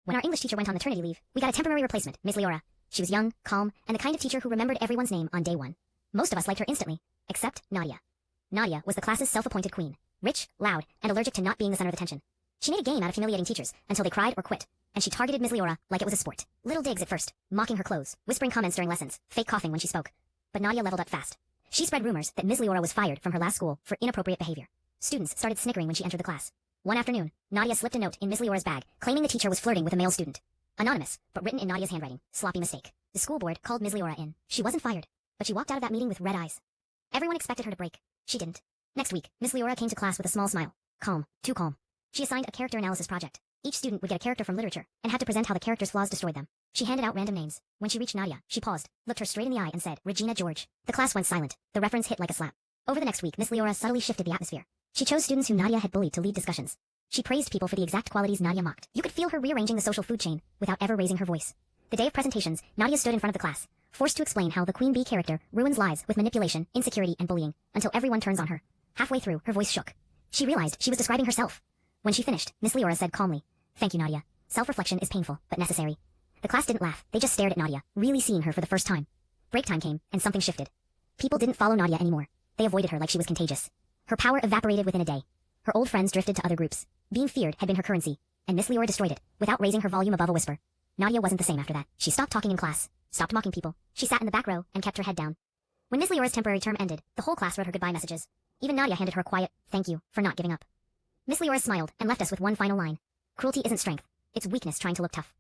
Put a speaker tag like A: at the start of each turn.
A: When our English teacher went on maternity leave, we got a temporary replacement, Miss Leora. She was young, calm, and the kind of teacher who remembered everyone's name on day one. Most of us liked her instantly, except Nadia. Nadia was the class's self-appointed queen, rich, loud, and allergic to not being the center of attention. She made a game out of humiliating teachers until they cried or quit, and she targeted Miss Leora like it was a sport. Little digs at first, mocking her clothes, whispering comments during lessons, fake coughing when she spoke. But Nadia leveled up fast. She spread rumors that Miss Leora was fired from her last school for inappropriate behavior. Students started snickering when she entered the class. One afternoon, Nadia slipped a note in Miss Leora's bag, claiming the teacher was flirting with a male student. Anonymous, but written in Nadia's handwriting. Sloppy mistake. The school board called Miss Leora in. She wasn't fired, but she walked out of that meeting with red eyes. Everyone expected her to break. She didn't. Next week, Miss Leora came to class with a small smile. Calm. Too calm. She assigned a character analysis project. Each student would get a character from literature, and had to present how the character's flaws destroyed them. She handed out random names. When she reached Nadia, she paused, looked her straight in the eye and said, Regina George. The class went silent. The reference hit like a slap. Over the next week, Miss Leora subtly shifted the atmosphere. She chose students who Nadia had bullied to lead discussions. She praised people for the exact qualities Nadia mocked. You could feel her rearranging the social food chain, without ever raising her voice. The day of presentations, Nadia stood in front of the class, forced to explain how the Queen Bee character ruins lives with manipulation, insecurity, and bullying, until everyone turns on her. Halfway through, her voice shook. She realized she was describing herself. When she finished, Miss Leora said calmly, Thank you, Nadia. Self-reflection is painful, but necessary. The class didn't laugh, they just stared at Nadia, really seeing her for the first time. Break time came, and something shifted. People didn't follow Nadia anymore. They avoided her like she was contagious. Her power evaporated within a day. Her old friends drifted to other groups. Being feared had been her currency, and Miss Leora destroyed it, without raising her volume above a whisper. Nadia wasn't the same after that. She stopped talking in class, stopped mocking people. She sat in the back row and kept her head down. When Miss Leora's temporary term ended, the whole class wrote her goodbye messages. Even Nadia handed her a quiet, thank you, for not giving up. Miss Leora smiled and left us with one final line. Cruelty isn't strength. It's weakness trying to look tough.